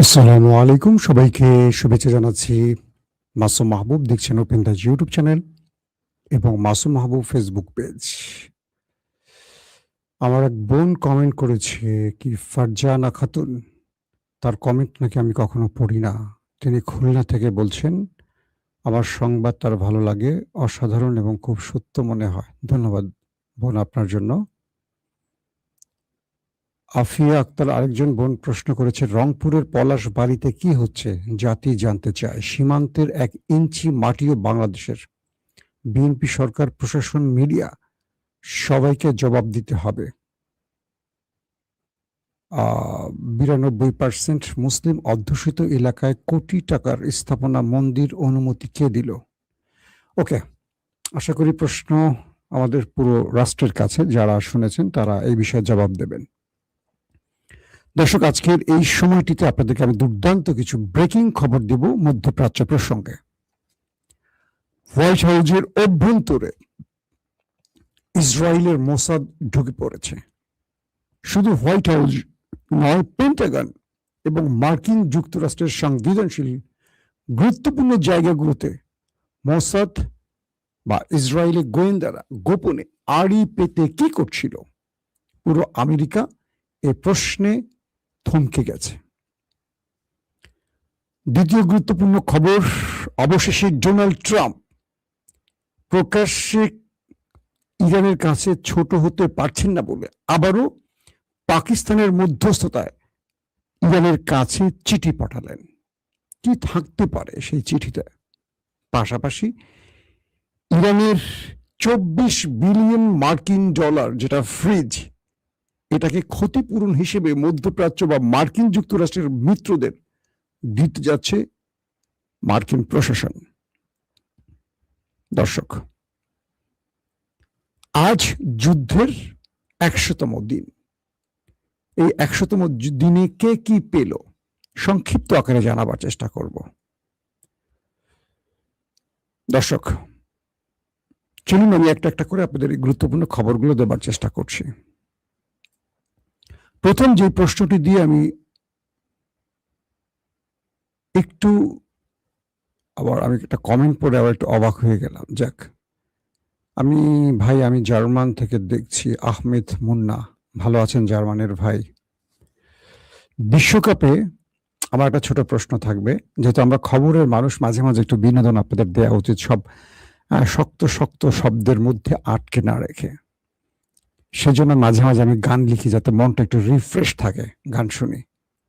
আসসালামু আলাইকুম, সবাইকে শুভেচ্ছা জানাচ্ছি। মাসুম মাহবুব দেখছেন ওপেন দ্য ইউটিউব চ্যানেল এবং মাসুম মাহবুব ফেসবুক পেজ। আমার এক বোন কমেন্ট করেছে, কি ফারজানা খাতুন, তার কমেন্ট নাকি আমি কখনো পড়ি না। তিনি খুলনা থেকে বলছেন, আমার সংবাদ তার ভালো লাগে, অসাধারণ এবং খুব সত্য মনে হয়। ধন্যবাদ বোন আপনার জন্য। আফিয়া আক্তার আরেকজন বোন প্রশ্ন করেছে, রংপুরের পলাশ বাড়িতে কি হচ্ছে, জাতি জানতে চায়। সীমান্তের 1 ইঞ্চি মাটিও বাংলাদেশের। বিএনপি সরকার, প্রশাসন, মিডিয়া সবাইকে জবাব দিতে হবে। 92% মুসলিম অধ্যুষিত এলাকায় কোটি টাকার স্থাপনা মন্দির অনুমতি কে দিল? ওকে, আশা করি প্রশ্ন আমাদের পুরো রাষ্ট্রের কাছে, যারা শুনেছেন তারা এই বিষয়ে জবাব দেবেন। দর্শক, আজকের এই সময়টিতে আপনাদেরকে আমি দুর্দান্ত কিছু ব্রেকিং খবর দেব মধ্যপ্রাচ্য প্রসঙ্গে। হোয়াইট হাউসের অভ্যন্তরে ইসরায়েলের মোসাদ ঢুকে পড়েছে। শুধু হোয়াইট হাউস নয়, পেন্টাগন এবং মার্কিন যুক্তরাষ্ট্রের সংবেদনশীল গুরুত্বপূর্ণ জায়গাগুলোতে মোসাদ বা ইসরায়েলি গোয়েন্দারা গোপনে আড়ি পেতে কি করছিল, পুরো আমেরিকা এ প্রশ্নে থমকে গেছে। দ্বিতীয় গুরুত্বপূর্ণ খবর, অবশেষে ডোনাল্ড ট্রাম্প প্রকাশ্যে ইরানের কাছে ছোট হতে পারছেন না বলে আবারও পাকিস্তানের মধ্যস্থতায় ইরানের কাছে চিঠি পাঠালেন। কি থাকতে পারে সেই চিঠিতে? পাশাপাশি ইরানের 24 বিলিয়ন মার্কিন ডলার, যেটা ফ্রিজ, এটাকে ক্ষতিপূরণ হিসেবে মধ্যপ্রাচ্য বা মার্কিন যুক্তরাষ্ট্রের মিত্রদের দিতে যাচ্ছে মার্কিন প্রশাসন। দর্শক, আজ যুদ্ধের 100তম দিন। এই 100তম দিনে কে কি পেল, সংক্ষিপ্ত আকারে জানাবার চেষ্টা করব। দর্শক, চলুন আমি একটা একটা করে আপনাদের এই গুরুত্বপূর্ণ খবরগুলো দেবার চেষ্টা করছি। প্রথম যে প্রশ্নটি দিয়ে আমি একটু একটা কমেন্ট পড়ে আবার একটু অবাক হয়ে গেলাম। যাক, আমি জার্মান থেকে দেখছি। আহমেদ মুন্না, ভালো আছেন জার্মানের ভাই? বিশ্বকাপে আমার একটা ছোট প্রশ্ন থাকবে, যেহেতু আমরা খবরের মানুষ, মাঝে মাঝে একটু বিনোদন আপনাদের দেওয়া উচিত, সব শক্ত শক্ত শব্দের মধ্যে আটকে না রেখে। সেজন্য মাঝে মাঝে আমি গান লিখি, যাতে মনটা একটু রিফ্রেশ থাকে গান শুনি।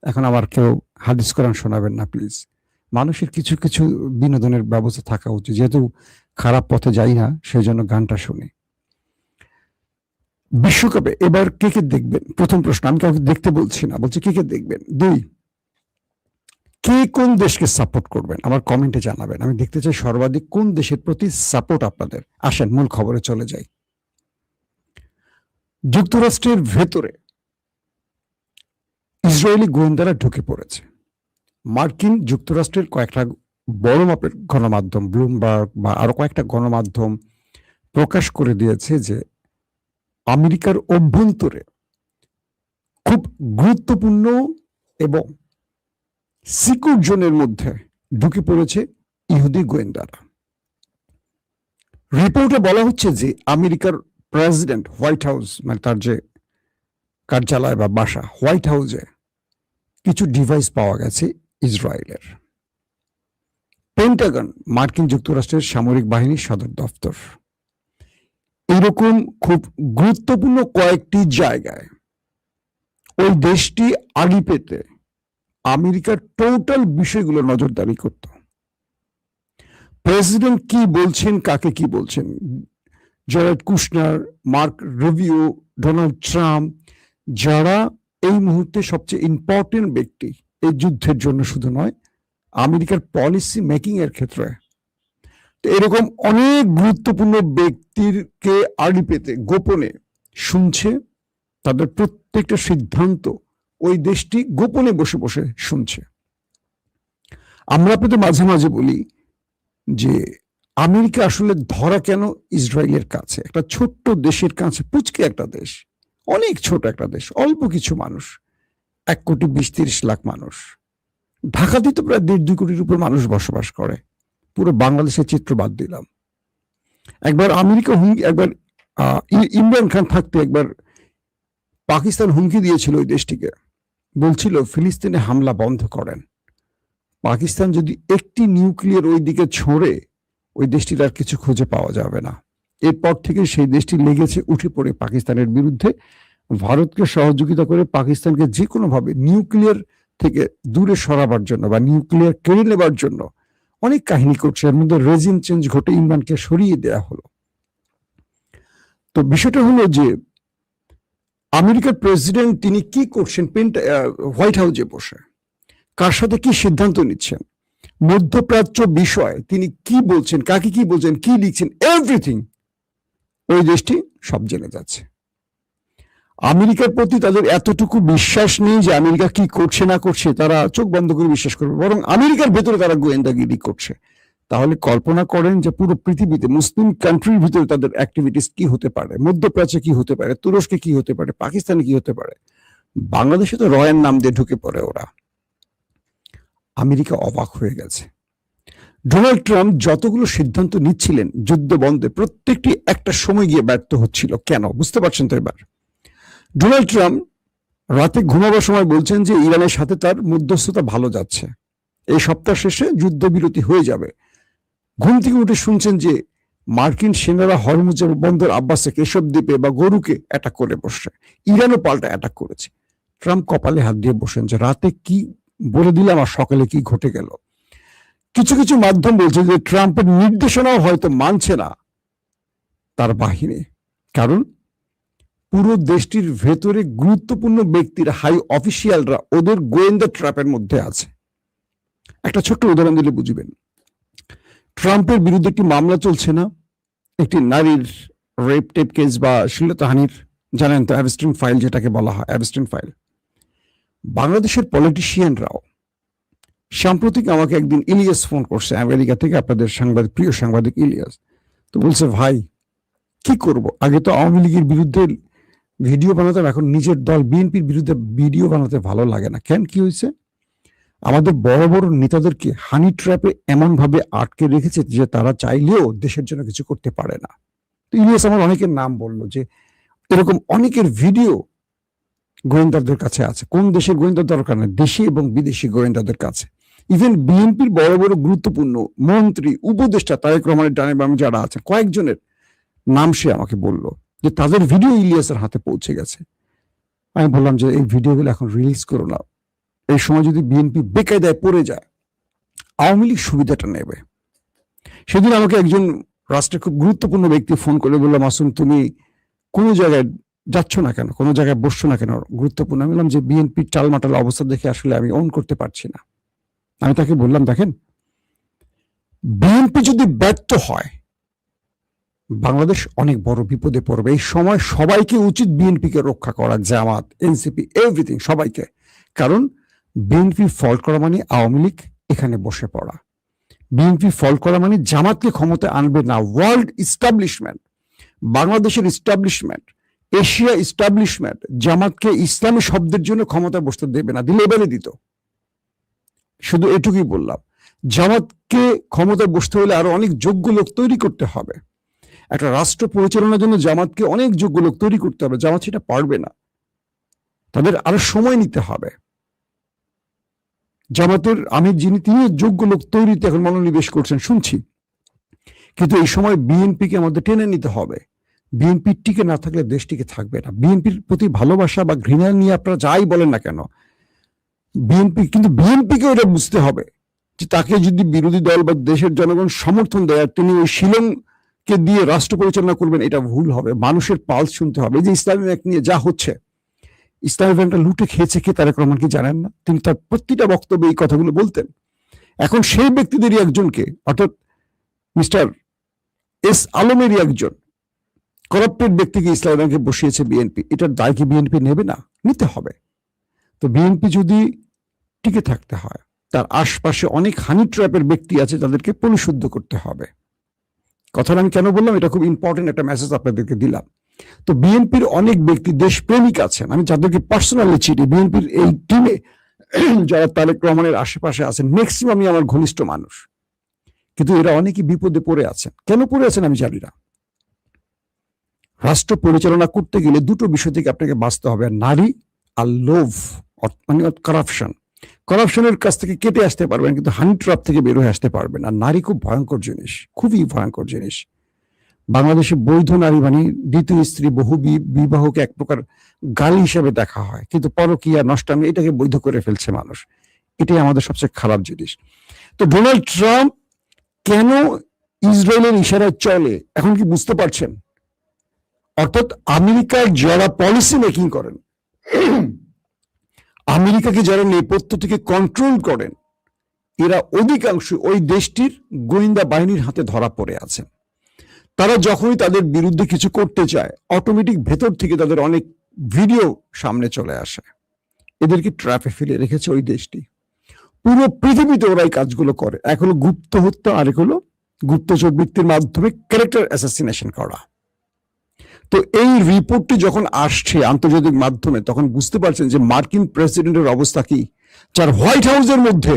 এখন আমার কেউ হাদিস কোরআন শোনাবেন না প্লিজ। মানুষের কিছু কিছু বিনোদনের ব্যবস্থা থাকা উচিত, যেহেতু খারাপ পথে যাই না, সেই জন্য গানটা শুনি। বিশ্বকাপে এবার কে কে দেখবেন? প্রথম প্রশ্ন, আমি কাউকে দেখতে বলছি না, বলছি কে কে দেখবেন। 2, কে কোন দেশকে সাপোর্ট করবেন আমার কমেন্টে জানাবেন। আমি দেখতে চাই সর্বাধিক কোন দেশের প্রতি সাপোর্ট আপনাদের। আসেন মূল খবরে চলে যাই। যুক্তরাষ্ট্রের ভেতরে ইসরায়েলি গোয়েন্দারা ঢুকে পড়েছে। মার্কিন যুক্তরাষ্ট্রের কয়েকটা বড় মাপের গণমাধ্যম, ব্লুমবার্গ বা আরো কয়েকটা গণমাধ্যম প্রকাশ করে দিয়েছে যে আমেরিকার অভ্যন্তরে খুব গুরুত্বপূর্ণ এবং সিকিউর জোনের মধ্যে ঢুকে পড়েছে ইহুদি গোয়েন্দারা। রিপোর্টে বলা হচ্ছে যে আমেরিকার প্রেসিডেন্ট হোয়াইট হাউস, মানে তার যে কার্যালয় বা বাসা, হোয়াইট হাউসে কিছু ডিভাইস পাওয়া গেছে ইসরায়েলের। পেন্টাগন, মার্কিন যুক্তরাষ্ট্রের সামরিক বাহিনীর সদর দপ্তর, এরকম খুব গুরুত্বপূর্ণ কয়েকটি জায়গায় ওই দেশটি আড়ি পেতে আমেরিকার টোটাল বিষয়গুলো নজরদারি করত। প্রেসিডেন্ট কি বলছেন, কাকে কি বলছেন, Jared Kushner, Marco Rubio, Donald Trump, যারা এই মুহূর্তে সবচেয়ে ইম্পর্টেন্ট ব্যক্তি এই যুদ্ধের জন্য, শুধু নয় আমেরিকার পলিসি মেকিং এর ক্ষেত্রে, এরকম অনেক গুরুত্বপূর্ণ ব্যক্তিকে আড়ি পেতে গোপনে শুনছে। তাদের প্রত্যেকটা সিদ্ধান্ত ওই দেশটি গোপনে বসে বসে শুনছে। আমরা আপনাদের মাঝে মাঝে বলি যে আমেরিকা আসলে ধরা কেন ইসরায়েলের কাছে? একটা ছোট্ট দেশের কাছে, পুচকে একটা দেশ, অনেক ছোট একটা দেশ, অল্প কিছু মানুষ, 1,20,30,00,000 মানুষ। ঢাকাতে তো প্রায় 1.5-2 কোটির উপর মানুষ বসবাস করে, পুরো বাংলাদেশের চিত্র বাদ দিলাম। একবার আমেরিকা হুমকি, একবার ইমরান খান থাকতে একবার পাকিস্তান হুমকি দিয়েছিল ওই দেশটিকে, বলছিল ফিলিস্তিনে হামলা বন্ধ করেন। পাকিস্তান যদি একটি নিউক্লিয়ার ওই দিকে ছোঁড়ে, ওই দেশটির আর কিছু খুঁজে পাওয়া যাবে না। এরপর থেকে সেই দেশটি লেগেছে উঠে পড়ে পাকিস্তানের বিরুদ্ধে, ভারতকে সহযোগিতা করে পাকিস্তানকে যে কোনোভাবে নিউক্লিয়ার থেকে দূরে সরাবার জন্য বা নিউক্লিয়ার কেড়ে নেবার জন্য অনেক কাহিনী করছে। এর মধ্যে রেজিম চেঞ্জ ঘটে ইমরানকে সরিয়ে দেয়া হলো। তো বিষয়টা হলো যে আমেরিকার প্রেসিডেন্ট তিনি কি করছেন হোয়াইট হাউসে বসে, কার সাথে কি সিদ্ধান্ত নিচ্ছেন, মধ্যপ্রাচ্য বিষয় তিনি কি বলছেন, কাকে কি বলছেন, কি লিখছেন, এভরিথিং ওই দেশটি সব জেনে যাচ্ছে। আমেরিকার প্রতি তাদের এতটুকু বিশ্বাস নেই যে আমেরিকা কি করছে না করছে তারা চোখ বন্ধ করে বিশ্বাস করবে, বরং আমেরিকার ভেতরে তারা গোয়েন্দাগিরি করছে। তাহলে কল্পনা করেন যে পুরো পৃথিবীতে মুসলিম কান্ট্রির ভিতরে তাদের অ্যাক্টিভিটিস কি হতে পারে, মধ্যপ্রাচ্যে কি হতে পারে, তুরস্কে কি হতে পারে, পাকিস্তানে কি হতে পারে। বাংলাদেশে তো রয়ের নাম দিয়ে ঢুকে পড়ে ওরা। আমেরিকা অবাক হয়ে গেছে। ডোনাল্ড ট্রাম্প যতগুলো সিদ্ধান্ত নিচ্ছিলেন যুদ্ধ বন্ধে, প্রত্যেকটি একটা সময় গিয়ে ব্যর্থ হচ্ছিল। কেন বুঝতে পারছেন তো এবার? ডোনাল্ড ট্রাম্প রাতে ঘুমাবার সময় বলছেন যে ইরানের সাথে তার মধ্যস্থতা ভালো যাচ্ছে, এই সপ্তাহ শেষে যুদ্ধবিরতি হয়ে যাবে। ঘুম থেকে উঠে শুনছেন যে মার্কিন সেনারা হরমুজের বন্দর আব্বাসে কেশব দ্বীপে বা গরুকে অ্যাটাক করে বসছে, ইরানও পাল্টা অ্যাটাক করেছে। ট্রাম্প কপালে হাত দিয়ে বসেন যে রাতে কি বলে দিলাম আর সকালে কি ঘটে গেল। কিছু কিছু মাধ্যম বলছে যে ট্রাম্পের নির্দেশনাও হয়তো মানছে না তার বাহিনী, কারণ পুরো দেশটির ভেতরে গুরুত্বপূর্ণ ব্যক্তিরা, হাই অফিসিয়ালরা ওদের গোয়েন্দা ট্র্যাপের মধ্যে আছে। একটা ছোট্ট উদাহরণ দিলে বুঝবেন। ট্রাম্পের বিরুদ্ধে একটি মামলা চলছে না, একটি নারীর রেপ টেপ কেস বা শ্লীলতাহানির, জানেন তো অ্যাবস্টিন ফাইল যেটাকে বলা হয়, অ্যাবস্টিন ফাইল। বাংলাদেশের পলিটিশিয়ানরাও সাম্প্রতিক আমাকে একদিন ইলিয়াস ফোন করছে আমেরিকা থেকে, আপনাদের সাংবাদিক, প্রিয় সাংবাদিক ইলিয়াস। তো বলছে ভাই কি করব, আগে তো আওয়ামী লীগের বিরুদ্ধে ভিডিও বানাতাম, এখন নিজের দল বিএনপির বিরুদ্ধে ভিডিও বানাতে ভালো লাগে না। কেন, কি হয়েছে? আমাদের বড় বড় নেতাদেরকে হানি ট্র্যাপে এমন ভাবে আটকে রেখেছে যে তারা চাইলেও দেশের জন্য কিছু করতে পারে না। তো ইলিয়াস আমার অনেকের নাম বললো যে এরকম অনেকের ভিডিও গোয়েন্দাদের কাছে আছে। কোন দেশের গোয়েন্দা দরকার নেই, দেশি এবং বিদেশি গোয়েন্দাদের কাছে। ইভেন বিএনপির বড় বড় গুরুত্বপূর্ণ মন্ত্রী, উপদেষ্টা, তারেক রহমানের ডানে বামে যারা আছে, কয়েকজনের নাম সে আমাকে বললো যে তাদের ভিডিও ইলিয়াসের হাতে পৌঁছে গেছে। আমি বললাম যে এই ভিডিওগুলো এখন রিলিজ করো না, এই সময় যদি বিএনপি বেকায়দায় পড়ে যায় আওয়ামী লীগ সুবিধাটা নেবে। সেদিন আমাকে একজন রাষ্ট্রের খুব গুরুত্বপূর্ণ ব্যক্তি ফোন করে বললাম, মাসুম তুমি কোনো জায়গায় যাচ্ছ না কেন, কোনো জায়গায় বসছো না কেন, গুরুত্বপূর্ণ। আমি বললাম যে বিএনপির টালমাটাল অবস্থা দেখে আসলে আমি অন করতে পারছি না। আমি তাকে বললাম দেখেন, বিএনপি যদি ব্যর্থ হয় বাংলাদেশ অনেক বড় বিপদে পড়বে। এই সময় সবাইকে উচিত বিএনপিকে রক্ষা করা, জামাত, এনসিপি, এভরিথিং, সবাইকে। কারণ বিএনপি ফল্ট করা মানে আওয়ামী লীগ এখানে বসে পড়া, বিএনপি ফল্ট করা মানে জামাতকে ক্ষমতায় আনবে না ওয়ার্ল্ড ইস্টাবলিশমেন্ট, বাংলাদেশের ইস্টাবলিশমেন্ট, এশিয়া ইস্টাবলিশমেন্ট জামাতকে ইসলামী শব্দের জন্য ক্ষমতায় বসতে দেবে না, দিলে এবারে দিত। শুধু এটুকুই বললাম, জামাতকে ক্ষমতায় বসতে হলে আরো অনেক যোগ্য লোক তৈরি করতে হবে। একটা রাষ্ট্র পরিচালনার জন্য জামাতকে অনেক যোগ্য লোক তৈরি করতে হবে, জামাত সেটা পারবে না, তাদের আরো সময় নিতে হবে। জামাতের আমির যিনি, তিনি যোগ্য লোক তৈরিতে এখন মনোনিবেশ করছেন শুনছি, কিন্তু এই সময় বিএনপিকে আমাদের টেনে নিতে হবে। বিএনপি টিকে না থাকলে দেশ টিকে থাকবে না। বিএনপির প্রতি ভালোবাসা বা ঘৃণা নিয়ে আপনারা যাই বলেন না কেন, বিএনপি, কিন্তু বিএনপিকে ওটা বুঝতে হবে যে তাকে যদি বিরোধী দল বা দেশের জনগণ সমর্থন দেয় তিনি ওই শিলংকে দিয়ে রাষ্ট্র পরিচালনা করবেন, এটা ভুল হবে। মানুষের পালস শুনতে হবে। এই যে ইসলামী ব্যাংক নিয়ে যা হচ্ছে, ইসলামী ব্যাংকটা লুটে খেয়েছে কে তারেক রহমান কি জানেন না? তিনি তার প্রতিটা বক্তব্যে এই কথাগুলো বলতেন। এখন সেই ব্যক্তিদেরই একজনকে, অর্থাৎ মিস্টার এস আলমেরই একজন করাপ্টেড ব্যক্তিকে ইসলামী ব্যাংকে বসিয়েছে বিএনপি, এটার দায় কি বিএনপি নেবে না? নিতে হবে। তো বিএনপি যদি টিকে থাকতে হয়, তার আশপাশে অনেক হানি ট্র্যাপের ব্যক্তি আছে, তাদেরকে পরিশুদ্ধ করতে হবে। কথাটা আমি কেন বললাম, এটা খুব ইম্পর্টেন্ট একটা মেসেজ আপনাদেরকে দিলাম। তো বিএনপির অনেক ব্যক্তি দেশপ্রেমিক আছেন, আমি যাদেরকে পার্সোনালি চিনি, বিএনপির এই টিমে যারা তারেক রহমানের আশেপাশে আছেন ম্যাক্সিমামই আমার ঘনিষ্ঠ মানুষ, কিন্তু এরা অনেকেই বিপদে পড়ে আছেন। কেন পড়ে আছেন আমি জানি না। রাষ্ট্র পরিচালনা করতে গেলে দুটো বিষয় থেকে আপনাকে বাঁচতে হবে, নারী আর লোভ, মানে কারাপশন। করাপশনের কাছ থেকে কেটে আসতে পারবেন, কিন্তু হানি ট্র্যাপ থেকে বের হয়ে আসতে পারবেন। আর নারী খুব ভয়ঙ্কর জিনিস, খুবই ভয়ঙ্কর জিনিস। বাংলাদেশে বৈধ নারী মানে দ্বিতীয় স্ত্রী, বহু বিবাহকে এক প্রকার গালি হিসেবে দেখা হয়, কিন্তু পরকীয়া নষ্টামি এটাকে বৈধ করে ফেলছে মানুষ। এটাই আমাদের সবচেয়ে খারাপ জিনিস। তো ডোনাল্ড ট্রাম্প কেন ইসরায়েলের ইশারায় চলে এখন কি বুঝতে পারছেন? অর্থাৎ আমেরিকার যারা পলিসি মেকিং করেন, আমেরিকাকে যারা নেপথ্য থেকে কন্ট্রোল করেন, এরা অধিকাংশ ওই দেশটির গোয়েন্দা বাহিনীর হাতে ধরা পড়ে আছেন। তারা যখনই তাদের বিরুদ্ধে কিছু করতে চায়, অটোমেটিক ভেতর থেকে তাদের অনেক ভিডিও সামনে চলে আসে। এদেরকে ট্র্যাপে ফেলে রেখেছে ওই দেশটি। পুরো পৃথিবীতে ওরা এই কাজগুলো করে। এক হলো গুপ্ত হত্যা, আরেক হলো গুপ্তচর বৃত্তির মাধ্যমে ক্যারেক্টার অ্যাসাসিনেশন করা। তো এই রিপোর্টটি যখন আসছে আন্তর্জাতিক মাধ্যমে, তখন বুঝতে পারছেন যে মার্কিন প্রেসিডেন্টের অবস্থা কি, যার হোয়াইট হাউসের মধ্যে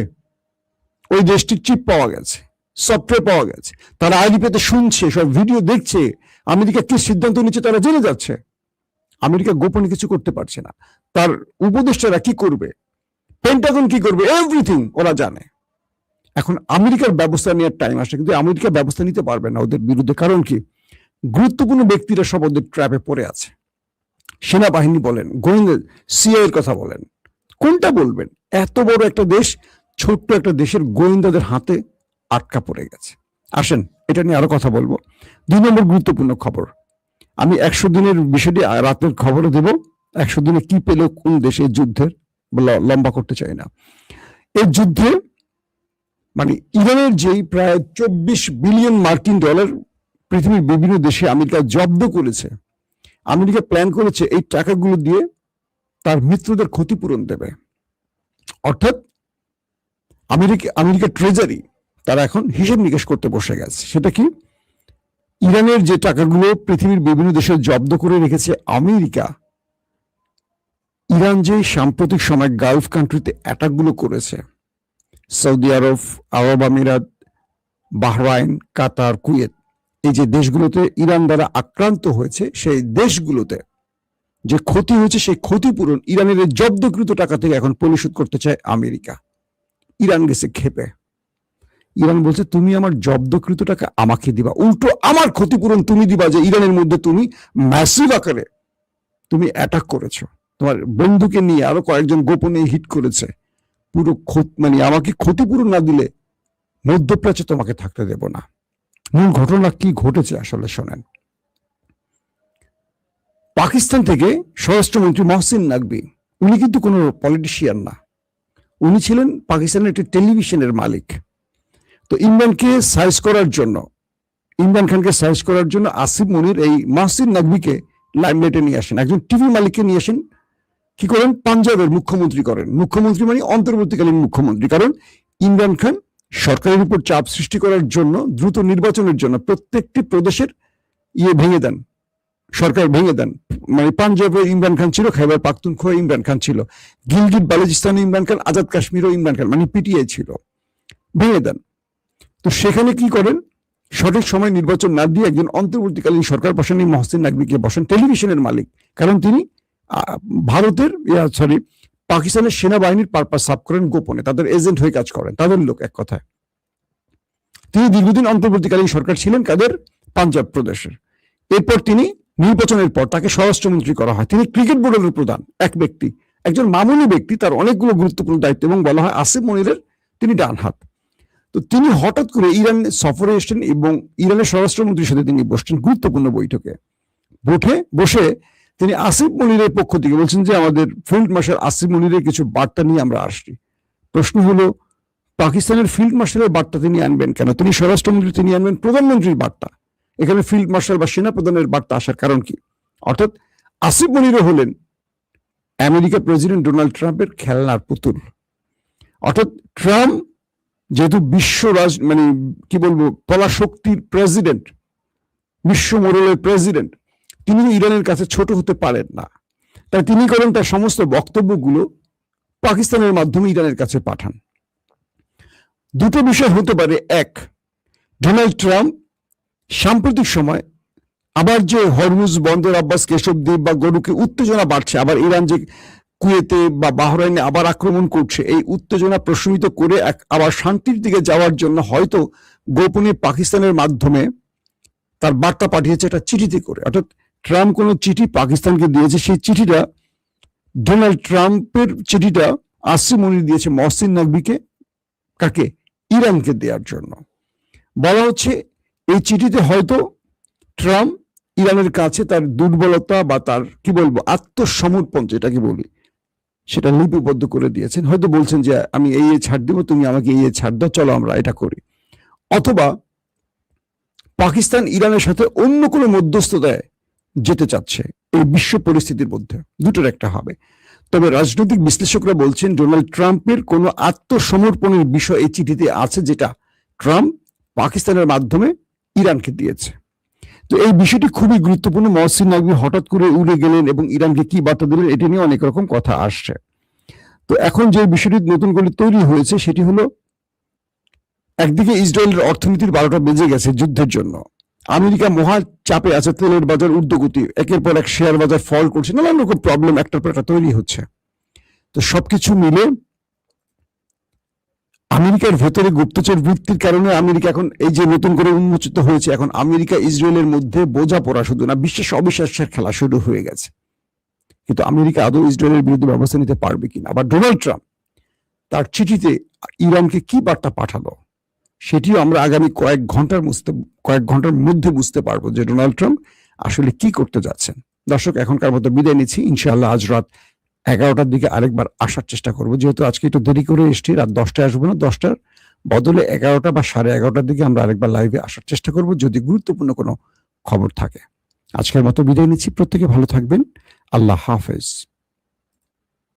ওই দেশটির চিপ পাওয়া গেছে, সফটওয়্যার পাওয়া গেছে, তারা আইডি পেতে শুনছে, সব ভিডিও দেখছে, আমেরিকা কি সিদ্ধান্ত নিচ্ছে তারা জেনে যাচ্ছে। আমেরিকা গোপনে কিছু করতে পারছে না। তার উপদেষ্টারা কি করবে, পেন্টাগন কি করবে, এভরিথিং ওরা জানে। এখন আমেরিকার ব্যবস্থা নেওয়ার টাইম আসে, কিন্তু আমেরিকা ব্যবস্থা নিতে পারবে না ওদের বিরুদ্ধে। কারণ কি, গুরুত্বপূর্ণ ব্যক্তিরা সব ওদের ট্র্যাপে পড়ে আছে। সেনাবাহিনী বলেন, গোয়েন্দা, সিআই এর কথা বলেন, কোনটা বলবেন? এত বড় একটা দেশ, ছোট্ট একটা দেশের গোয়েন্দাদের হাতে আটকা পড়ে গেছে। আসেন এটা নিয়ে আরো কথা বলবো। 2 নম্বর গুরুত্বপূর্ণ খবর, আমি 100 দিনের বিষয়টি রাতের খবরে দেব। 100 দিনে কি পেল কোন দেশে যুদ্ধের, লম্বা করতে চাই না। এই যুদ্ধে মানে ইরানের যেই প্রায় 24 বিলিয়ন মার্কিন ডলার পৃথিবীর বিভিন্ন দেশে আমেরিকা জব্দ করেছে, আমেরিকা প্ল্যান করেছে এই টাকাগুলো দিয়ে তার মিত্রদের ক্ষতিপূরণ দেবে। অর্থাৎ আমেরিকা ট্রেজারি তারা এখন হিসেব নিকেশ করতে বসে গেছে। সেটা কি, ইরানের যে টাকাগুলো পৃথিবীর বিভিন্ন দেশে জব্দ করে রেখেছে আমেরিকা, ইরান যে সাম্প্রতিক সময় গালফ কান্ট্রিতে অ্যাটাকগুলো করেছে, সৌদি আরব, আরব আমিরাত, বাহরাইন, কাতার, কুয়েত, এই যে দেশগুলোতে ইরান দ্বারা আক্রান্ত হয়েছে, সেই দেশগুলোতে যে ক্ষতি হয়েছে সেই ক্ষতিপূরণ ইরানের জব্দকৃত টাকা থেকে এখন পরিশোধ করতে চায় আমেরিকা। ইরান গেছে ক্ষেপে। ইরান বলছে তুমি আমার জব্দকৃত টাকা আমাকে দিবা, উল্টো আমার ক্ষতিপূরণ তুমি দিবা, যে ইরানের মধ্যে তুমি ম্যাসিভ আকারে তুমি অ্যাটাক করেছো, তোমার বন্ধুকে নিয়ে আরো কয়েকজন গোপনে হিট করেছে, পুরো মানে আমাকে ক্ষতিপূরণ না দিলে মধ্যপ্রাচ্যে তোমাকে থাকতে দেব না। মূল ঘটনা কি ঘটেছে আসলে শোনেন। পাকিস্তান থেকে স্বরাষ্ট্রমন্ত্রী মহসিন নাকভি, উনি কিন্তু কোনো পলিটিশিয়ান না, উনি ছিলেন পাকিস্তানের একটি টেলিভিশনের মালিক। তো ইমরান খানকে সাইজ করার জন্য আসিফ মনির এই মহসিন নাকভিকে লাইমলাইটে নিয়ে আসেন, একজন টিভি মালিককে নিয়ে আসেন। কি করেন, পাঞ্জাবের মুখ্যমন্ত্রী করেন। মুখ্যমন্ত্রী মানে অন্তর্বর্তীকালীন মুখ্যমন্ত্রী। কারণ ইমরান খান সরকারের উপর চাপ সৃষ্টি করার জন্য, দ্রুত নির্বাচনের জন্য প্রত্যেকটি প্রদেশের ভেঙে দেন, সরকার ভেঙে দেন। মানে পাঞ্জাবে ইমরান খান ছিল, খাইবার পাখতুনখোয়া ইমরান খান ছিল, গিলগিট বালুচিস্তানে ইমরান খান, আজাদ কাশ্মীরও ইমরান খান, মানে পিটিআই ছিল, ভেঙে দেন। তো সেখানে কি করেন, সঠিক সময় নির্বাচন না দিয়ে একজন অন্তর্বর্তীকালীন সরকার বসান, মহসিন নাকভিকে বসান, টেলিভিশনের মালিক। কারণ তিনি ভারতের পাকিস্তানের সেনাবাহিনীর পারপাস সাফ করেন, গোপনে তাদের এজেন্ট হয়ে কাজ করেন, তাদের লোক এক কথায়। তিনি দীর্ঘদিন অন্তর্বর্তীকালীন সরকার ছিলেন কাদের, পাঞ্জাব প্রদেশের। এরপর তিনি নির্বাচনের পর তাকে স্বরাষ্ট্রমন্ত্রী করা হয়। তিনি ক্রিকেট বোর্ডের প্রধান, এক ব্যক্তি, একজন মামুলি ব্যক্তি, তার অনেকগুলো গুরুত্বপূর্ণ দায়িত্ব, এবং বলা হয় আসিফ মনিরের তিনি ডান হাত। তো তিনি হঠাৎ করে ইরান সফরে এসেছেন এবং ইরানের স্বরাষ্ট্রমন্ত্রীর সাথে তিনি বসছেন গুরুত্বপূর্ণ বৈঠকে। বসে তিনি আসিফ মনিরের পক্ষ থেকে বলছেন যে আমাদের ফিল্ড মার্শাল আসিফ মনিরের কিছু বার্তা নিয়ে আমরা আসছি। প্রশ্ন হলো, পাকিস্তানের ফিল্ড মার্শালের বার্তা তিনি আনবেন কেন? তিনি স্বরাষ্ট্রমন্ত্রী, তিনি আনবেন প্রধানমন্ত্রীর বার্তা। এখানে ফিল্ড মার্শাল বা সেনাপ্রধানের বার্তা আসার কারণ কি? অর্থাৎ আসিফ মনিরও হলেন আমেরিকা প্রেসিডেন্ট ডোনাল্ড ট্রাম্পের খেলনার পুতুল। অর্থাৎ ট্রাম্প যেহেতু মানে কি বলবো, পরাশক্তির প্রেসিডেন্ট, বিশ্ব মোড়লের প্রেসিডেন্ট, তিনি ইরানের কাছে ছোট হতে পারেন না। তাই তিনি করেন তার সমস্ত বক্তব্যগুলো পাকিস্তানের মাধ্যমে ইরানের কাছে পাঠান। দুটো বিষয় হতে পারে, এক, ডোনাল্ড ট্রাম্প সাম্প্রতিক সময় আবার যে হরমুজ বন্দর, আব্বাস কেশব দ্বীপ বা গরুকে উত্তেজনা বাড়ছে, আবার ইরান যে কুয়েতে বা বাহরাইনে আবার আক্রমণ করছে, এই উত্তেজনা প্রশমিত করে আবার শান্তির দিকে যাওয়ার জন্য হয়তো গোপনে পাকিস্তানের মাধ্যমে তার বার্তা পাঠিয়েছে একটা চিঠিতে করে। অর্থাৎ ট্রাম্প কোনো চিঠি পাকিস্তানকে দিয়েছে, সেই চিঠিটা ডোনাল্ড ট্রাম্পের চিঠিটা আসিম মনির দিয়েছে মহসিন নকভিকে, কাকে? ইরানকে দেওয়ার জন্য। বলা হচ্ছে এই চিঠিতে হয়তো ট্রাম্প ইরানের কাছে তার দুর্বলতা বা তার কি বলবো আত্মসমর্পণ যেটাকে বলি সেটা লিপিবদ্ধ করে দিয়েছেন। হয়তো বলছেন যে আমি এই ছাড় দিব, তুমি আমাকে এই ছাড় দাও, চলো আমরা এটা করি। অথবা পাকিস্তান ইরানের সাথে অন্য কোনো মধ্যস্থতায় যেতে চাচ্ছে এই বিশ্ব পরিস্থিতির মধ্যে, দুটোর একটা হবে। তবে রাজনৈতিক বিশ্লেষকরা বলছেন ডোনাল্ড ট্রাম্পের কোনো আত্মসমর্পণের বিষয় এই চিঠিতে আছে, যেটা ট্রাম্প পাকিস্তানের মাধ্যমে ইরানকে দিয়েছে। তো এই বিষয়টি খুবই গুরুত্বপূর্ণ। মহসিন নকভি হঠাৎ করে উড়ে গেলেন এবং ইরানকে কি বার্তা দিলেন, এটি নিয়ে অনেক রকম কথা আসছে। তো এখন যে বিষয়টি নতুন করে তৈরি হয়েছে সেটি হলো, একদিকে ইসরায়েলের অর্থনীতির 12টা বেজে গেছে যুদ্ধের জন্য, আমেরিকা মহা চাপে আছে, তেলের বাজার ঊর্ধ্বগতি, একের পর এক শেয়ার বাজার ফল করছে, নানান রকম প্রবলেম একটার পর একটা তৈরি হচ্ছে। তো সবকিছু মিলে আমেরিকার ভেতরে গুপ্তচর বৃত্তির কারণে আমেরিকা এখন এই যে নতুন করে উন্মোচিত হয়েছে, এখন আমেরিকা ইসরায়েলের মধ্যে বোঝাপড়া শুধু না, বিশ্বাস অবিশ্বাসের খেলা শুরু হয়ে গেছে। কিন্তু আমেরিকা আদৌ ইসরায়েলের বিরুদ্ধে ব্যবস্থা নিতে পারবে কিনা? আবার ডোনাল্ড ট্রাম্প তার চিঠিতে ইরানকে কি বার্তা পাঠালো সেটিও আমরা আগামী কয়েক ঘন্টার মধ্যে বুঝতে পারবো যে ডোনাল্ড ট্রাম্প আসলে কি করতে যাচ্ছেন। দর্শক, এখনকার মতো বিদায় নিচ্ছি। ইনশাআল্লাহ আজ রাত 11টার দিকে আরেকবার আসার চেষ্টা করবো, যেহেতু আজকে একটু দেরি করে এসছি, রাত 10টায় আসবো না, 10টার বদলে 11টা বা 11:30টার দিকে আমরা আরেকবার লাইভে আসার চেষ্টা করব যদি গুরুত্বপূর্ণ কোনো খবর থাকে। আজকের মতো বিদায় নিচ্ছি, প্রত্যেকে ভালো থাকবেন, আল্লাহ হাফেজ।